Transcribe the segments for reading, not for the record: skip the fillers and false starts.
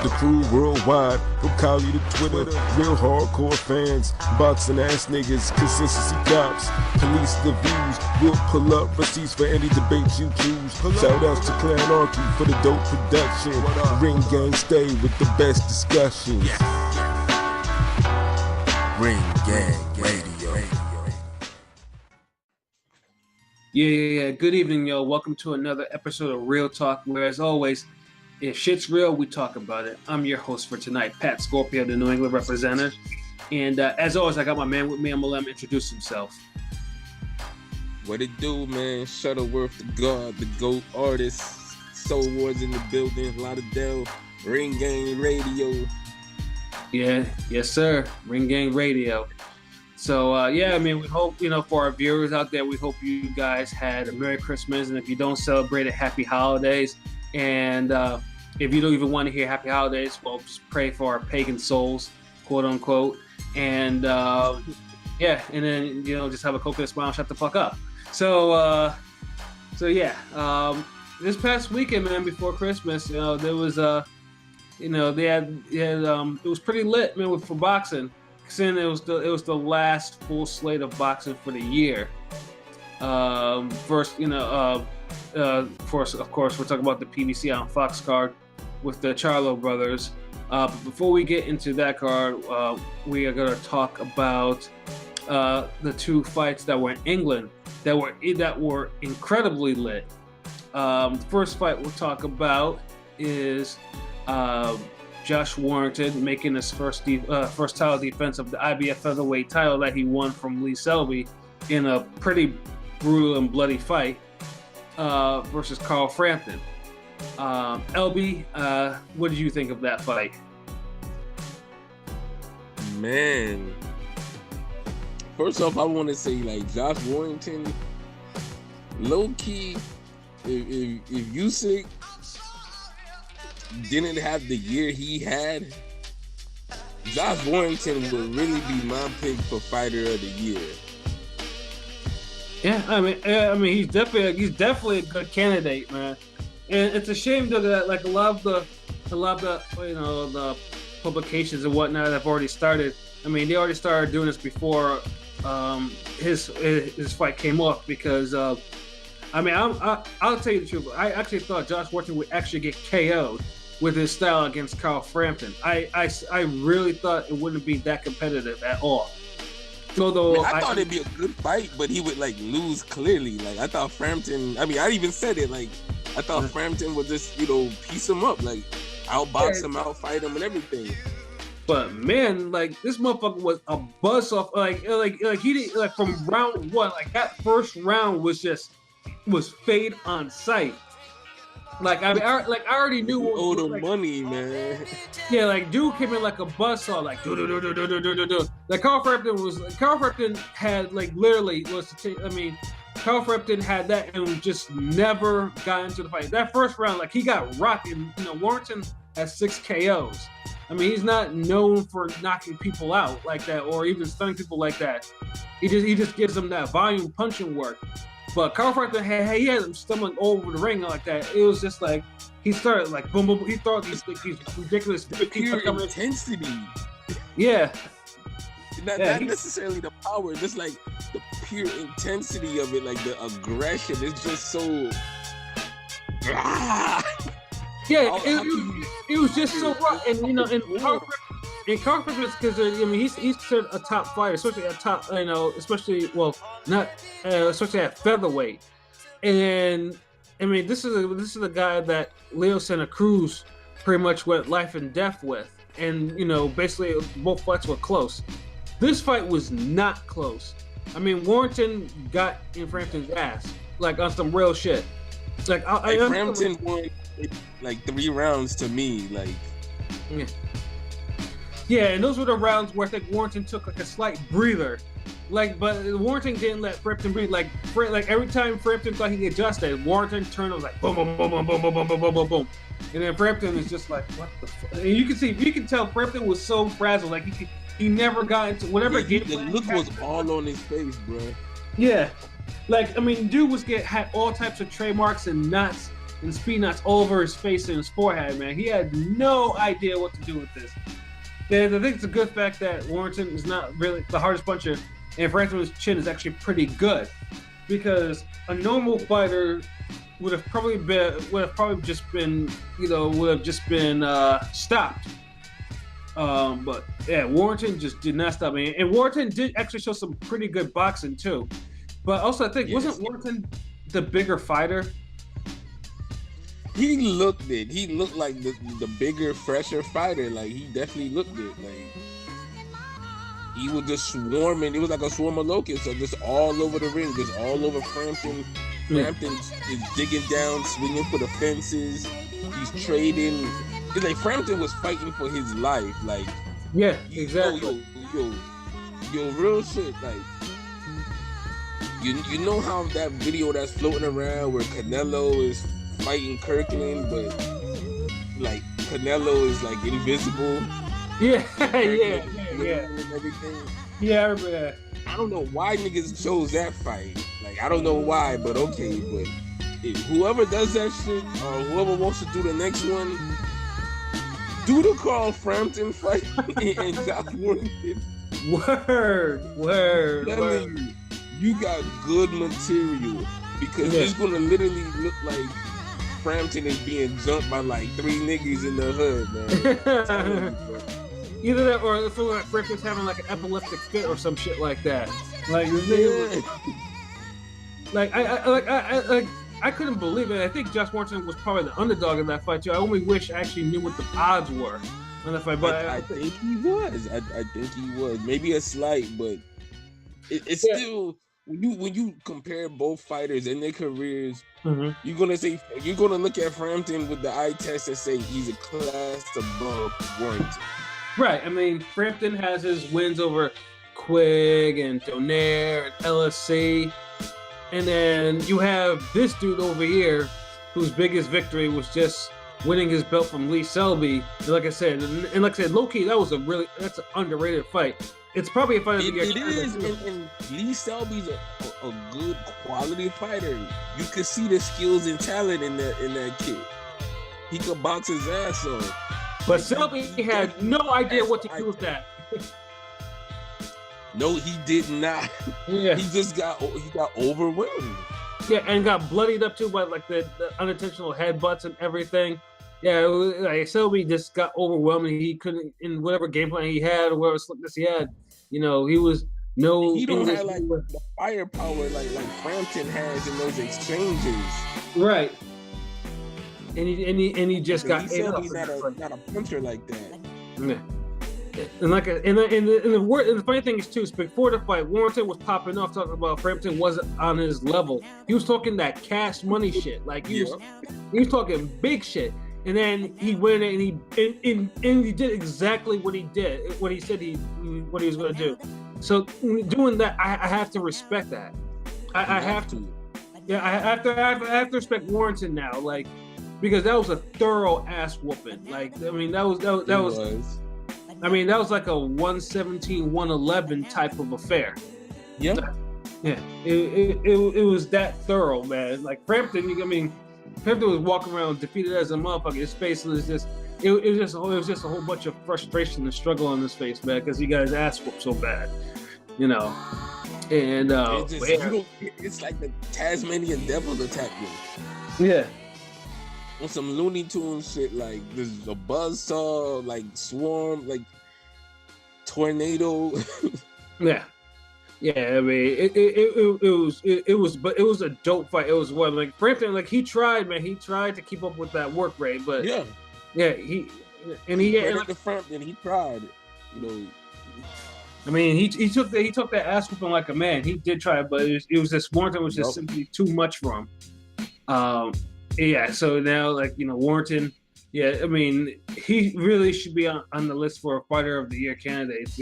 The crew worldwide, from Cali to Twitter, real hardcore fans, boxing ass niggas, consistency cops, police the views, we'll pull up receipts for any debate you choose. Shout outs to Clan Archie for the dope production. Ring Gang stay with the best discussions. Ring Gang Radio. Yeah. Good evening, yo. Welcome to another episode of Real Talk, where, as always, if shit's real, we talk about it. I'm your host for tonight, Patscorpio, the New England representative. And as always, I got my man with me. I'm going to let him introduce himself. What it do, man? Shutterworth Da Gawd, the GOAT artist. Soul Wars in the building. Lauderdale. Ring Gang Radio. Yeah, yes, sir. Ring Gang Radio. So, we hope, for our viewers out there, we hope you guys had a Merry Christmas. And if you don't celebrate it, Happy Holidays. And if you don't even want to hear Happy Holidays, well, just pray for our pagan souls, quote unquote. And and then, just have a coconut smile and shut the fuck up. So this past weekend, man, before Christmas, there was, it was pretty lit, man, for boxing. Since it was the last full slate of boxing for the year. First, of course, we're talking about the PBC on Fox card with the Charlo brothers. But before we get into that card, we are going to talk about the two fights that were in England that were incredibly lit. The first fight we'll talk about is Josh Warrington making his first title defense of the IBF featherweight title that he won from Lee Selby in a pretty brutal and bloody fight versus Carl Frampton. LB, what did you think of that fight? Man, first off, I want to say, Josh Warrington, low key, if Usyk didn't have the year he had, Josh Warrington would really be my pick for fighter of the year. Yeah, I mean, he's definitely a good candidate, man. And it's a shame though that a lot of the the publications and whatnot have already started. I mean, they already started doing this before his fight came off because I'll tell you the truth. I actually thought Josh Warrington would actually get KO'd with his style against Carl Frampton. I really thought it wouldn't be that competitive at all. Although I thought it'd be a good fight, but he would lose clearly. I thought Frampton. I mean, I even said it. I thought Frampton would just piece him up, outbox him, outfight him, and everything. But man, this motherfucker was a buzz off. He did from round one. That first round was fade on sight. I already knew what owe the money, man. Yeah, dude came in like a buzzsaw, do. Carl Frampton had literally Carl Frampton had that and just never got into the fight. That first round, he got rocked, and Warrington has 6 KOs. I mean, he's not known for knocking people out like that or even stunning people like that. He just gives them that volume punching work. But Carl Frampton had him stumbling over the ring like that. It was just he started boom, boom. He thought these ridiculous pure intensity. Yeah. Not necessarily the power, just the pure intensity of it, the aggression. It's just so. Yeah, it was just so raw, and Carl Frampton, because he's considered a top fighter, especially at top, especially at featherweight, and this is the guy that Leo Santa Cruz pretty much went life and death with, and basically both fights were close. This fight was not close. I mean, Warrington got in Frampton's ass on some real shit. Frampton won 3 rounds to me, Yeah. Yeah, and those were the rounds where I think Warrington took a slight breather. But Warrington didn't let Frampton breathe. Every time Frampton thought he adjusted, Warrington turned and was boom, boom, boom, boom, boom, boom, boom, boom, boom, boom. And then Frampton is just what the fuck? And you can tell Frampton was so frazzled. He never got into whatever game. The look was all on his face, bro. Yeah. Dude had all types of trademarks and knots and speed knots all over his face and his forehead, man. He had no idea what to do with this. And I think it's a good fact that Warrington is not really the hardest puncher, and Frampton's chin is actually pretty good, because a normal fighter would have probably just been stopped. But yeah, Warrington just did not stop me, and Warrington did actually show some pretty good boxing too. But also, I think wasn't Warrington the bigger fighter? He looked it. He looked like the bigger, fresher fighter. Like, he definitely looked it. Like, he was just swarming. It was like a swarm of locusts, so just all over the ring, just all over Frampton. Frampton is digging down, swinging for the fences. He's trading. It's like Frampton was fighting for his life. Like, yeah, exactly. Yo, real shit. Like, you know how that video that's floating around where Canelo is fighting Kirkland, but like Canelo is like invisible. Yeah. And everything. Yeah, I remember that. I don't know why niggas chose that fight. Like, I don't know why, but okay. But if whoever does that shit, or whoever wants to do the next one, do the Carl Frampton fight and Josh Warrington. Word. You got good material, because it's gonna literally look like Frampton is being jumped by like 3 niggas in the hood, man. Either that, or it feels like Frampton's having like an epileptic fit or some shit like that. Like, I couldn't believe it. I think Josh Warrington was probably the underdog in that fight too. I only wish I actually knew what the odds were in that fight. But I think he was. I think he was. Maybe a slight, but it's still. When you compare both fighters and their careers, you're gonna look at Frampton with the eye test and say he's a class above Warrington. Right. I mean, Frampton has his wins over Quigg and Donaire and LSC, and then you have this dude over here, whose biggest victory was just winning his belt from Lee Selby. And like I said, low key, that's an underrated fight. It's probably a fight of the year. It is, and Lee Selby's a good quality fighter. You could see the skills and talent in that kid. He could box his ass off. But Selby had no idea what to do with that. No, he did not. Yeah. He got overwhelmed. Yeah, and got bloodied up too by like the unintentional headbutts and everything. Yeah, like Selby just got overwhelmed. He couldn't, in whatever game plan he had or whatever slickness he had, he was no. He don't have like the firepower like Frampton has in those exchanges. Right. And he just got ate up. He's not a puncher like that. Yeah. And the funny thing is too, before the fight, Warrington was popping off talking about Frampton wasn't on his level. He was talking that cash money shit. Like he was talking big shit. And then he went and he did exactly what he did, what he said what he was going to do. So doing that, I have to respect that. I have to. Yeah, I have to respect Warrington now, like, because that was a thorough ass whooping. Like, I mean, that was I mean, that was like a 117, 111 type of affair. Yeah. Yeah. It was that thorough, man. Like Frampton, Frampton was walking around defeated as a motherfucker. His face was just it was just a whole bunch of frustration and struggle on his face, man, because he got his ass whooped so bad. And it's like the Tasmanian devil attacked him. Yeah. On some Looney Tunes shit, like there's a buzzsaw, like swarm, like tornado. Yeah. I mean, it was a dope fight. It was what, like Frampton, like he tried to keep up with that work rate, but he Frampton, he tried, I mean, he took that ass whooping like a man. He did try, but it was just Warrington was just simply too much for him. Yeah. So now, like Warrington, I mean, he really should be on the list for a Fighter of the Year candidates,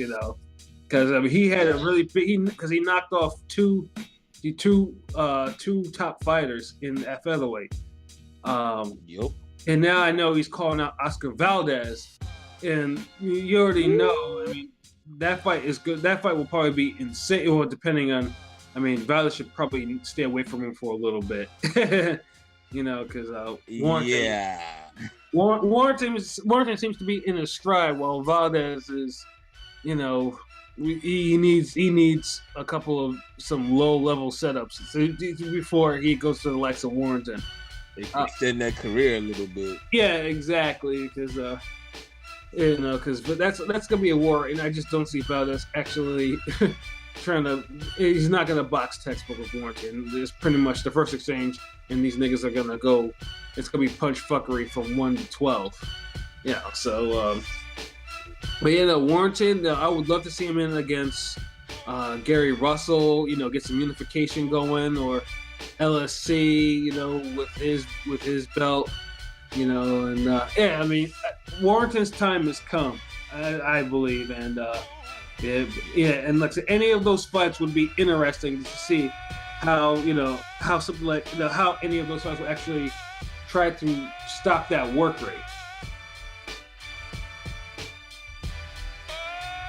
because I mean he had a really big because he knocked off two top fighters in at featherweight. And now I know he's calling out Oscar Valdez, and you already know. I mean, that fight is good. That fight will probably be insane. Well, depending on, I mean, Valdez should probably stay away from him for a little bit. You know, because Warrington seems to be in his stride, while Valdez is, you know, he needs a couple of some low level setups before he goes to the likes of Warrington. Extend that career a little bit. Yeah, exactly. Because you know, but that's gonna be a war, and I just don't see Valdez actually trying to. He's not gonna box textbook with Warrington. It's pretty much the first exchange, and these niggas are gonna go. It's gonna be punch fuckery from 1 to 12. Yeah. So, but you know, Warrington, I would love to see him in against Gary Russell. You know, get some unification going, or LSC. You know, with his belt. You know, and yeah, I mean, Warrington's time has come, I believe, and yeah, and like I said, any of those fights would be interesting to see how something like how any of those fights will actually try to stop that work rate.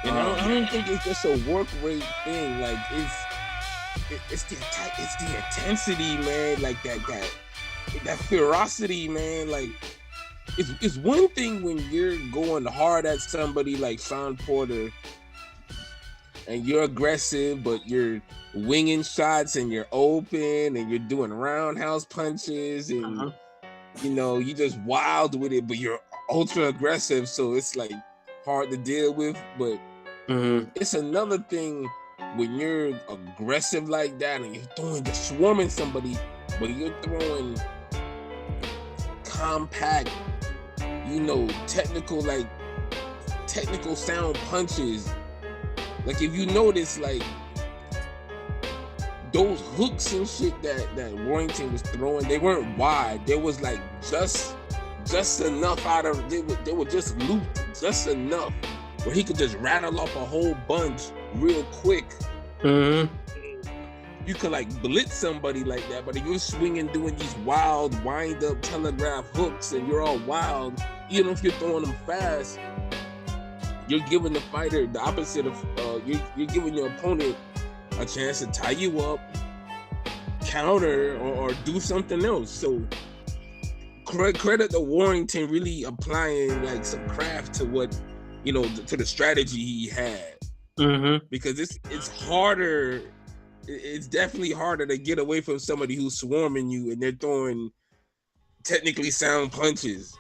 And I don't think it's just a work rate thing. Like it's the intensity, man. Like that ferocity, man. Like it's one thing when you're going hard at somebody like Sean Porter and you're aggressive, but you're winging shots and you're open and you're doing roundhouse punches and you know, you just wild with it, but you're ultra aggressive, so it's like hard to deal with. But it's another thing when you're aggressive like that and you're swarming somebody, but you're throwing compact, you know, technical sound punches. Like if you notice, like those hooks and shit that Warrington was throwing, they weren't wide. There was like just enough out of they were just looped just enough where he could just rattle off a whole bunch real quick. You could like blitz somebody like that, but if you're swinging, doing these wild wind up telegraph hooks and you're all wild, even if you're throwing them fast, you're giving the fighter the opposite of you're giving your opponent a chance to tie you up, counter, or do something else. So credit to Warrington really applying like some craft to what, you know, to the strategy he had. Because it's harder. It's definitely harder to get away from somebody who's swarming you and they're throwing technically sound punches.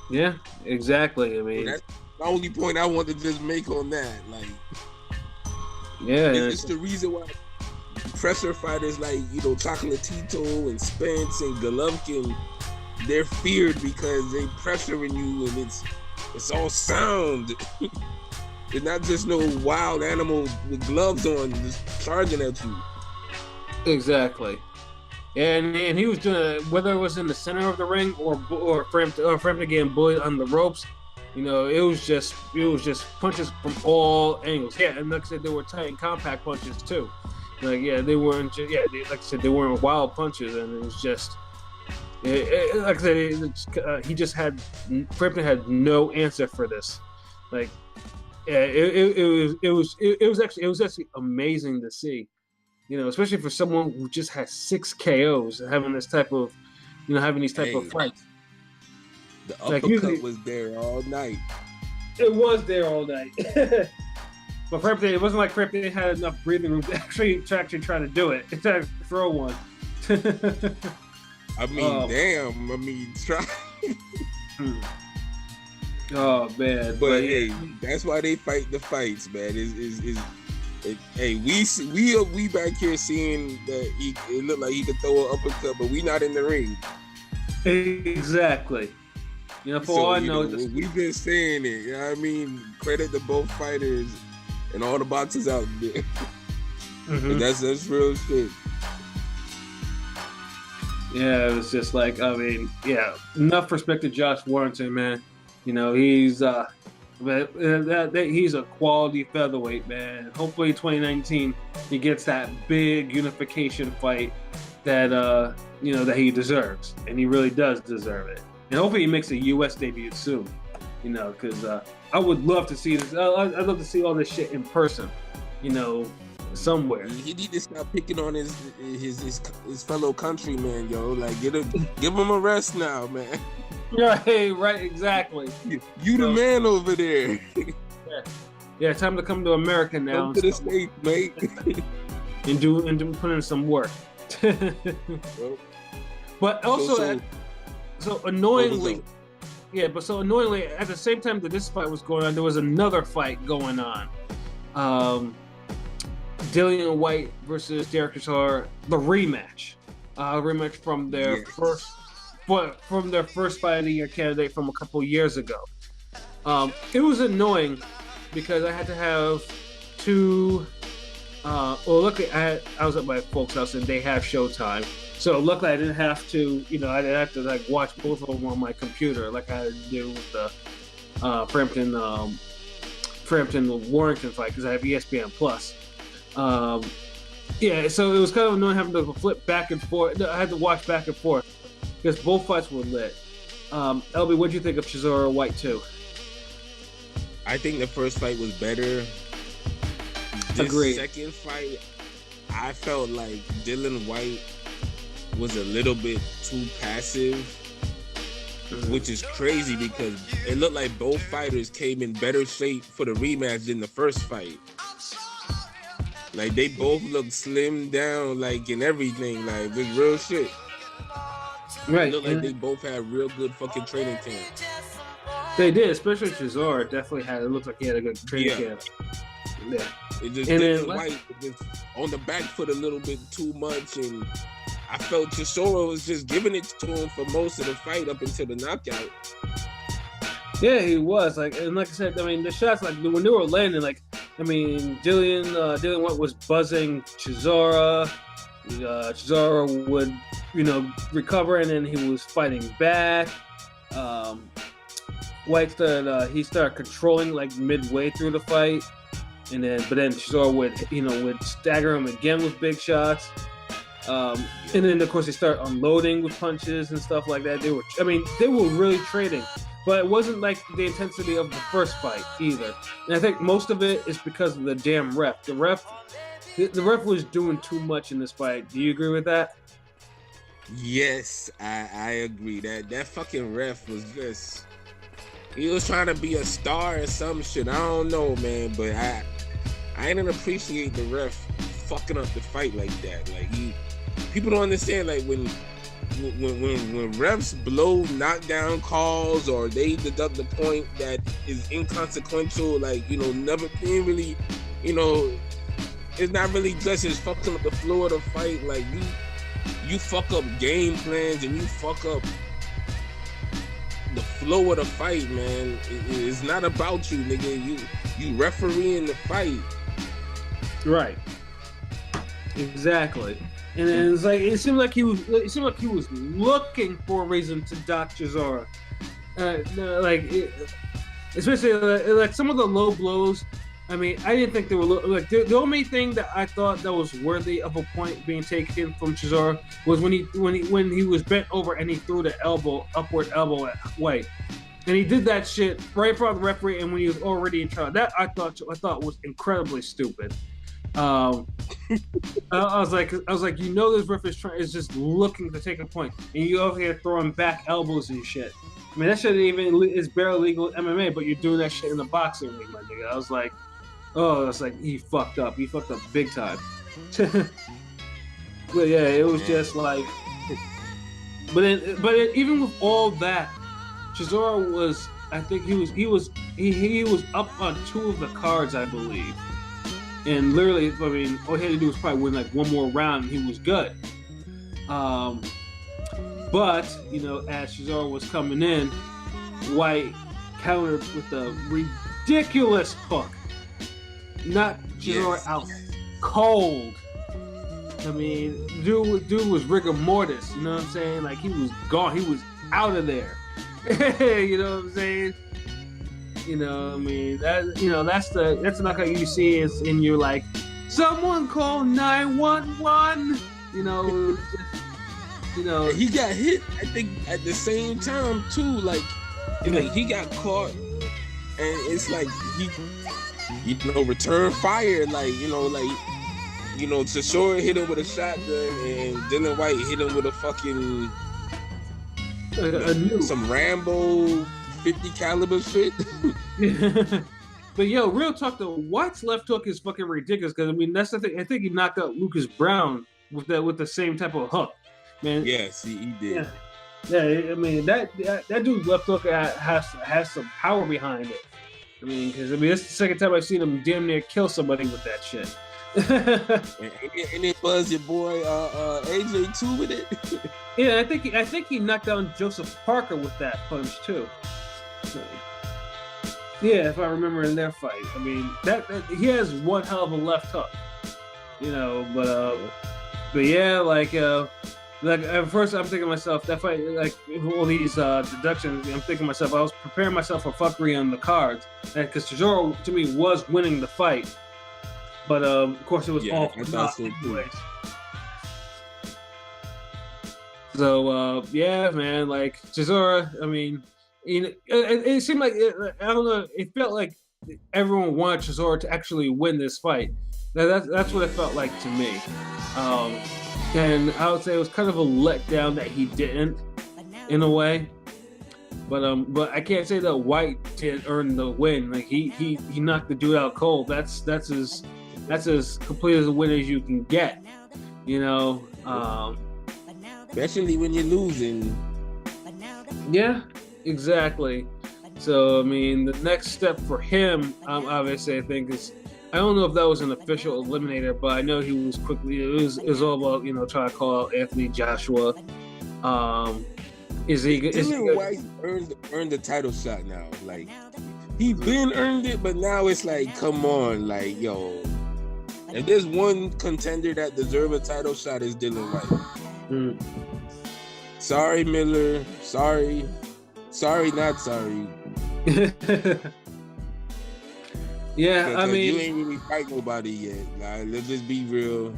Yeah, exactly. I mean, that's the only point I want to just make on that. Like, yeah, it's the reason why pressure fighters like, you know, Chocolatito and Spence and Golovkin, they're feared because they pressuring you and it's all sound. It's not just no wild animal with gloves on just charging at you. Exactly. And he was doing it, whether it was in the center of the ring or Frampton getting bullied on the ropes. You know, it was just punches from all angles. Yeah, and like I said, they were tight and compact punches too. Like, yeah, they weren't just, like I said, they weren't wild punches, and it was just, like I said, he just had, Frampton had no answer for this. Like, yeah, it was actually amazing to see, you know, especially for someone who just has 6 KOs having this type of, you know, having these type of fights. The uppercut was there all night. It was there all night. But Frampton, it wasn't like Frampton had enough breathing room to actually try to do it. It's to throw one. I mean, damn. I mean, try. Oh man! But hey, that's why they fight the fights, man. Hey, we back here seeing that it looked like he could throw an uppercut, but we not in the ring. Exactly. You know, for all I know, we've been saying it. You know what I mean? Credit to both fighters and all the boxers out there. That's real shit. Yeah, it was just like, I mean, yeah, enough respect to Josh Warrington, man. You know, he's he's a quality featherweight, man. Hopefully 2019 he gets that big unification fight that you know, that he deserves, and he really does deserve it. And hopefully he makes a U.S. debut soon, you know, because I would love to see this. I'd love to see all this shit in person, you know, somewhere. He need to stop picking on his fellow countrymen, yo. Like, give him a rest now, man. Right, exactly. You the man over there. Yeah, time to come to America now. Come to the States, mate. and do put in some work. But also, so annoyingly, at the same time that this fight was going on, there was another fight going on. Dillian Whyte versus Dereck Chisora, the rematch. Rematch from their first fight of the year candidate from a couple years ago. It was annoying because I had to have two. Luckily I was at my folks' house and they have Showtime, so luckily I didn't have to. I didn't have to like watch both of them on my computer like I had to do with the Frampton Warrington fight because I have ESPN Plus. So it was kind of annoying having to flip back and forth. I had to watch back and forth because both fights were lit. LB, what do you think of Chisora Whyte 2? I think the first fight was better. This second fight, I felt like Dillian Whyte was a little bit too passive, which is crazy because it looked like both fighters came in better shape for the rematch than the first fight. Like, they both looked slimmed down, like, and everything, like, with real shit. Right. It looked like they both had real good fucking training camp. They did, especially Chisora. It looked like he had a good training camp. Yeah. It just didn't White just on the back foot a little bit too much, and I felt Chisora was just giving it to him for most of the fight up until the knockout. Yeah, he was like I said, I mean, the shots like when they were landing, like I mean, Dillian Whyte was buzzing Chisora. Chisora would recover, and then he was fighting back. Whyte started controlling like midway through the fight. But then Chisora would stagger him again with big shots. And then of course they start unloading with punches and stuff like that. They were really trading, but it wasn't like the intensity of the first fight either. And I think most of it is because of the damn ref. The ref was doing too much in this fight. Do you agree with that? Yes, I agree. That fucking ref was just, he was trying to be a star or some shit. I don't know, man, but I didn't appreciate the ref fucking up the fight like that. Like, people don't understand, like, when refs blow knockdown calls or they deduct the point that is inconsequential, like, never being really, it's not really just as fucking up the flow of the fight. Like, you fuck up game plans and you fuck up the flow of the fight, man. It's not about you, nigga. You refereeing the fight. Right. Exactly. And it's like it seemed like he was looking for a reason to dock Chisora. Especially like some of the low blows. I mean, I didn't think they were like the only thing that I thought that was worthy of a point being taken from Chisora was when he was bent over and he threw the upward elbow at Whyte, and he did that shit right in front of the referee, and when he was already in trial. That I thought was incredibly stupid. I was like, this ref is just looking to take a point, and you over here throwing back elbows and shit. I mean, that shit is barely legal in MMA, but you're doing that shit in the boxing league, my nigga. I was like, oh, it's like he fucked up. He fucked up big time. But yeah, it was just like. But even with all that, Chisora was. I think he was up on 2 of the cards, I believe. And literally, I mean, all he had to do was probably win like one more round, and he was good. But as Chisora was coming in, Whyte countered with a ridiculous hook. Knocked Chisora out cold. I mean, dude was rigor mortis. You know what I'm saying? Like, he was gone. He was out of there. You know what I'm saying? I mean, that's the knockout you see is in your like, someone call 911. He got hit. I think at the same time too. Like he got caught, and it's like he return fire. Like you know, Chisora hit him with a shotgun, and Dillian Whyte hit him with a fucking some Rambo 50 caliber shit. But yo, real talk though, White's left hook is fucking ridiculous. Because I mean, that's the thing. I think he knocked out Lucas Brown with the same type of hook, man. Yes, he did. Yeah, I mean that dude's left hook has some power behind it. I mean, because it's the second time I've seen him damn near kill somebody with that shit. and it was your boy AJ too with it. Yeah, I think he knocked down Joseph Parker with that punch too. So, yeah, if I remember in their fight. I mean, that he has one hell of a left hook, you know. But yeah, like at first I'm thinking to myself that fight, like all these deductions, I'm thinking to myself I was preparing myself for fuckery on the cards, because Chisora to me was winning the fight, but of course it was all for naught anyways. So yeah, man, like Chisora, I mean. It seemed like I don't know. It felt like everyone wanted Chisora to actually win this fight. That's what it felt like to me. And I would say it was kind of a letdown that he didn't, in a way. But I can't say that Whyte did earn the win. Like he knocked the dude out cold. That's as complete as a win as you can get. You know. Especially when you're losing. Yeah. Exactly. So I mean, the next step for him, obviously, I think is, I don't know if that was an official eliminator, but I know he was quickly. It was all about, you know, trying to call out Anthony Joshua. Is he? Dillian Whyte earned the title shot now. Like he been earned it, but now it's like, come on, like yo, if there's one contender that deserves a title shot, is Dillian Whyte. Sorry, Miller. Sorry, not sorry. Yeah, I mean, you ain't really fight nobody yet. Like, let's just be real.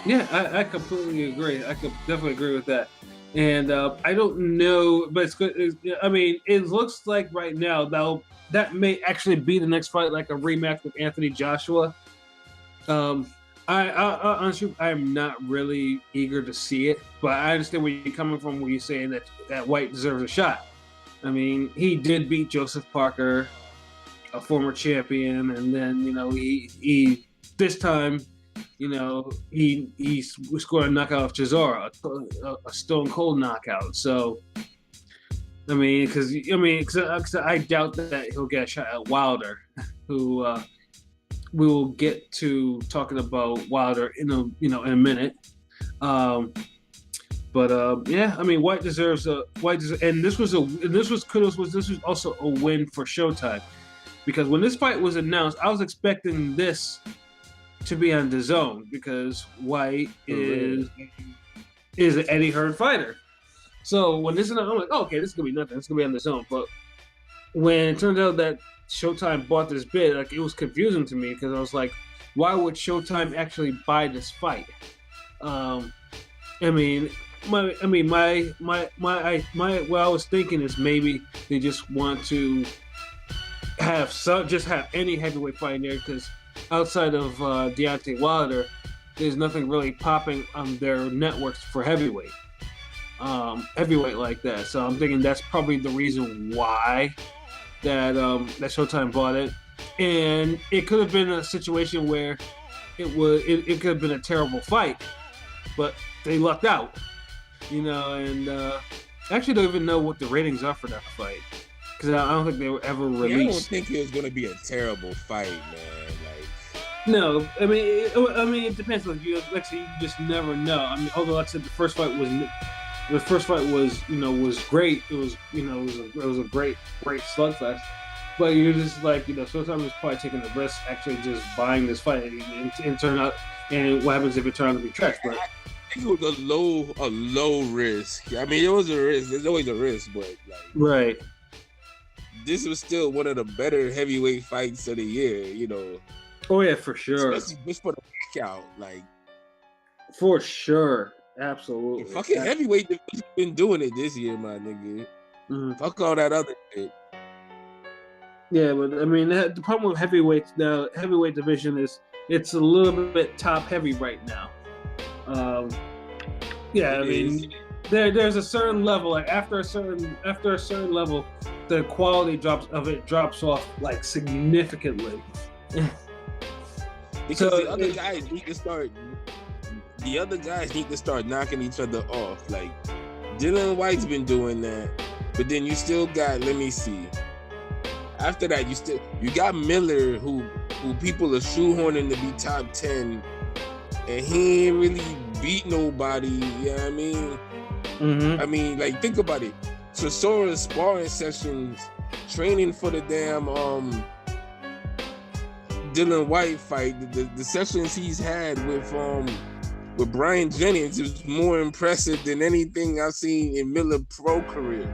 Yeah, I completely agree. I could definitely agree with that. And I don't know, but it's good. I mean, it looks like right now that may actually be the next fight, like a rematch with Anthony Joshua. I honestly, I'm not really eager to see it, but I understand where you're coming from, where you're saying that Whyte deserves a shot. I mean, he did beat Joseph Parker, a former champion, and then, you know, he this time, you know, he scored a knockout of Chisora, a stone cold knockout. So, I mean, because I doubt that he'll get a shot at Wilder, who. We will get to talking about Wilder in a minute, yeah, I mean, Whyte deserves, and this was also a win for Showtime, because when this fight was announced, I was expecting this to be on DAZN, because Whyte is an Eddie Hearn fighter. So when this is, I'm like, oh, okay, this is gonna be nothing. It's gonna be on DAZN. But when it turned out that Showtime bought this bid, like, it was confusing to me, because I was like, why would Showtime actually buy this fight? I mean, what I was thinking is maybe they just want to have any heavyweight fight in there, because outside of Deontay Wilder, there's nothing really popping on their networks for heavyweight like that. So I'm thinking that's probably the reason why that Showtime bought it. And it could have been a situation where it could have been a terrible fight, but they lucked out, you know. And actually don't even know what the ratings are for that fight, because I don't think they were ever released. I don't think it was going to be a terrible fight, man. Like, no, I mean, it depends. Like you just never know. I mean, although like I said, the first fight was great. It was a great slugfest. But you're just like, you know, Showtime was probably taking the risk actually just buying this fight and turn out. And what happens if it turns out to be trash? But I think it was a low risk. I mean, it was a risk. There's always a risk, but like, right. This was still one of the better heavyweight fights of the year, you know. Oh yeah, for sure. Especially just for the knockout, like. For sure, absolutely. Fucking heavyweight division been doing it this year, my nigga. Mm-hmm. Fuck all that other shit. Yeah, but I mean, the problem with heavyweight division is it's a little bit top heavy right now. Yeah, I mean, there's a certain level. Like after a certain level, the quality drops off like significantly. Because the other guys need to start knocking each other off. Like Dillian Whyte's been doing that, but then you still got, let me see. After that, you got Miller, who people are shoehorning to be top 10, and he ain't really beat nobody. You know what I mean? Mm-hmm. I mean, like, think about it. Chisora's sparring sessions, training for the damn Dillian Whyte fight, the sessions he's had with Brian Jennings is more impressive than anything I've seen in Miller pro career.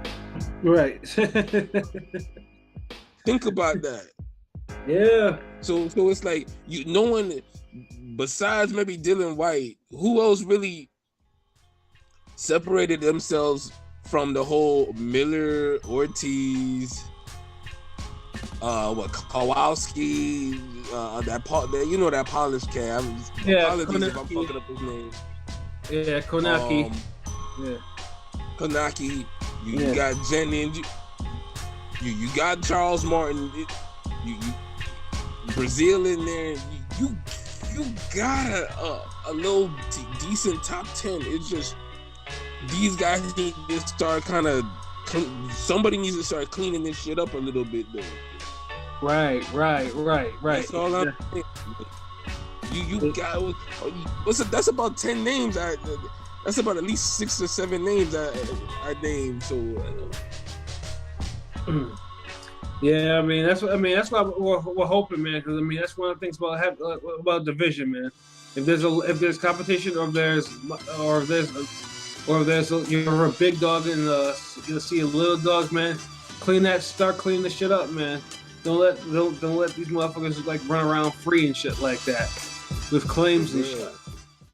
Right. Think about that. Yeah. So it's like no one besides maybe Dillian Whyte, who else really separated themselves from the whole Miller, Ortiz, Kowalski, that polished cat. Apologies if I'm fucking up his name. Yeah, Konaki. Konaki. You got Jennings. You got Charles Martin. You Brazil in there. You got a little decent top 10. It's just these guys need to start somebody needs to start cleaning this shit up a little bit though. Right. That's all I'm saying. You got that's about 10 names. That's about at least 6 or 7 names I named. So yeah, I mean that's why we're hoping, man. Because I mean that's one of the things about division, man. If there's competition, or if you're a big dog and you'll see a little dog, man. Start cleaning the shit up, man. Don't let these motherfuckers like run around free and shit like that with claims and shit.